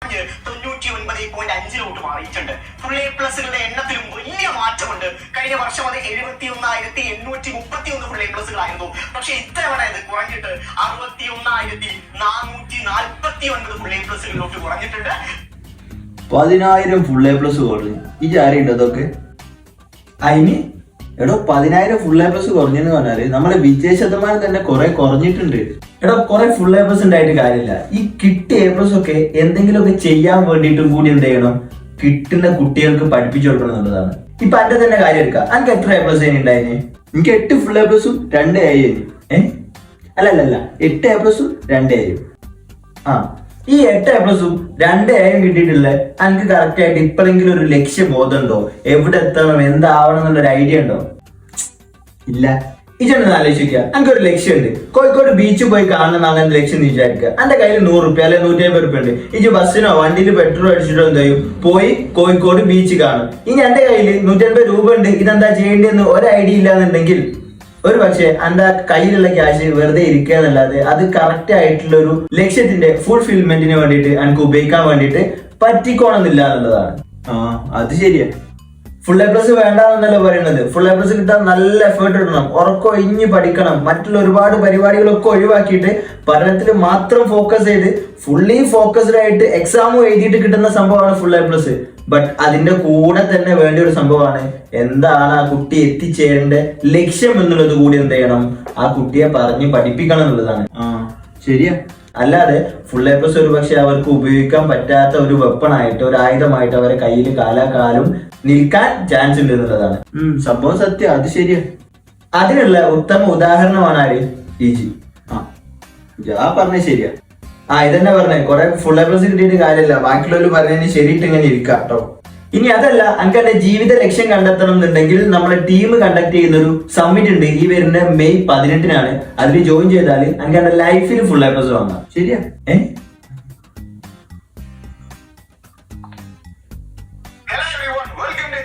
99.5 മാറിയിട്ടുണ്ട്. Full A പ്ലസുകളുടെ എണ്ണത്തിലും വലിയ മാറ്റമുണ്ട്. കഴിഞ്ഞ വർഷം അത് 71,831 ഫുൾ എ പ്ലസുകളായിരുന്നു. പക്ഷെ ഇത്തവണ ഇത് കുറഞ്ഞിട്ട് 61,449 ഫുൾ എ പ്ലസുകളിലോട്ട് കുറഞ്ഞിട്ടുണ്ട്. 10,000 ഫുൾ എ പ്ലസ് കുറഞ്ഞു. ഈ ആരുണ്ട് അതൊക്കെ അതിന് എടോ 10,000 ഫുൾ എ പ്ലസ് കുറഞ്ഞെന്ന് പറഞ്ഞാല് നമ്മളെ വിജയ ശതമാനം തന്നെ കുറെ കുറഞ്ഞിട്ടുണ്ട്. എടോ കുറെ ഫുൾ എ പ്ലസ് ഉണ്ടായിട്ട് കാര്യമില്ല. ഈ കിട്ടിയ എ പ്ലസ് ഒക്കെ എന്തെങ്കിലുമൊക്കെ ചെയ്യാൻ വേണ്ടിയിട്ടും കൂടി എന്ത് ചെയ്യണം, കിട്ടുന്ന കുട്ടികൾക്ക് പഠിപ്പിച്ചു കൊടുക്കണം എന്നുള്ളതാണ്. ഇപ്പൊ എന്റെ തന്നെ കാര്യം എടുക്കാം. എനിക്ക് എത്ര എ പ്ലസ് ഉണ്ടായിന്? എനിക്ക് 8 ഫുൾ എ പ്ലസും 2 എ അല്ലല്ല 8 എ പ്ലസും 2 എ. ആ ഈ 8 എ പ്ലസും 2 എയും കിട്ടിയിട്ടില്ല. എനിക്ക് കറക്റ്റ് ആയിട്ട് ഇപ്പോഴെങ്കിലും ഒരു ലക്ഷ്യബോധം ഉണ്ടോ? എവിടെ എത്തണം, എന്താവണം എന്നുള്ളൊരു ഐഡിയ ഉണ്ടോ? ഇല്ല. ഇതൊന്ന് ആലോചിക്കുക. എനിക്കൊരു ലക്ഷ്യമുണ്ട്, കോഴിക്കോട് ബീച്ചിൽ പോയി കാണണം അങ്ങനെ ലക്ഷ്യം എന്ന് വിചാരിക്കുക. എന്റെ കയ്യിൽ 100 റുപ്യ അല്ലെ 150 റുപ്യ ഉണ്ട്. ഇജ് ബസ്സിനോ വണ്ടിയിൽ പെട്രോൾ അടിച്ചിട്ടോ എന്ത് ചെയ്യും, പോയി കോഴിക്കോട് ബീച്ച് കാണും. ഇനി എന്റെ കയ്യിൽ 150 രൂപ ഉണ്ട്, ഇതെന്താ ചെയ്യേണ്ടതെന്ന് ഒരു ഐഡിയ ഇല്ലാന്നുണ്ടെങ്കിൽ ഒരു പക്ഷെ എന്റെ കയ്യിലുള്ള ക്യാഷ് വെറുതെ ഇരിക്കുക എന്നല്ലാതെ അത് കറക്റ്റ് ആയിട്ടുള്ള ഒരു ലക്ഷ്യത്തിന്റെ ഫുൾഫിൽമെന്റിന് വേണ്ടിയിട്ട് എനിക്ക് ഉപയോഗിക്കാൻ വേണ്ടിയിട്ട് പറ്റിക്കോണമെന്നില്ല എന്നുള്ളതാണ്. ആ അത് ശരിയാ. ഫുൾ എ പ്ലസ് വേണ്ടെന്നല്ലോ പറയുന്നത്. ഫുൾ എ പ്ലസ് കിട്ടാൻ നല്ല എഫേർട്ട് ഇടണം, ഉറക്കൊഴിഞ്ഞ് പഠിക്കണം, മറ്റുള്ള ഒരുപാട് പരിപാടികളൊക്കെ ഒഴിവാക്കിയിട്ട് പഠനത്തിൽ മാത്രം ഫോക്കസ് ചെയ്ത് ഫുള്ളി ഫോക്കസ്ഡ് ആയിട്ട് എക്സാമും എഴുതിയിട്ട് കിട്ടുന്ന സംഭവമാണ് ഫുൾ എ പ്ലസ്. ബട്ട് അതിന്റെ കൂടെ തന്നെ വേണ്ട ഒരു സംഭവമാണ് എന്താണ് ആ കുട്ടി എത്തിച്ചേരേണ്ട ലക്ഷ്യം എന്നുള്ളത് കൂടി എന്ത് ചെയ്യണം, ആ കുട്ടിയെ പറഞ്ഞ് പഠിപ്പിക്കണം എന്നുള്ളതാണ്. ആ ശരിയാ. അല്ലാതെ ഫുൾ എ പ്ലസ് ഒരു പക്ഷെ അവർക്ക് ഉപയോഗിക്കാൻ പറ്റാത്ത ഒരു വെപ്പണായിട്ട്, ഒരു ആയുധമായിട്ട് അവരെ കയ്യിൽ കാലാകാലം നിൽക്കാൻ ചാൻസ് ഉണ്ട് എന്നുള്ളതാണ് സംഭവം. സത്യം, അത് ശരിയാ. അതിനുള്ള ഉത്തമ ഉദാഹരണമാണ് ആര്? ഡിജി. ആ പറഞ്ഞ ശരിയാ. ഇതന്നെ പറഞ്ഞേ, കുറെ ഫുൾ എ പ്ലസ് കിട്ടിയിട്ട് കാര്യമില്ല, ബാക്കിയുള്ളവർ പറഞ്ഞതിന് ശരിയിട്ട് ഇങ്ങനെ ഇരിക്കാം കേട്ടോ. ഇനി അതല്ല, എനിക്ക് എന്റെ ജീവിത ലക്ഷ്യം കണ്ടെത്തണം എന്നുണ്ടെങ്കിൽ നമ്മളെ ടീം കണ്ടക്ട് ചെയ്യുന്ന ഒരു സമ്മിറ്റ് ഉണ്ട് ഈ വരുന്ന മെയ് 18-നാണ്. അതിൽ ജോയിൻ ചെയ്താൽ എനിക്ക് എന്റെ ലൈഫിൽ ഫുൾ എ പ്ലസ് വാങ്ങാം. ശരിയാ. Hello everyone, welcome to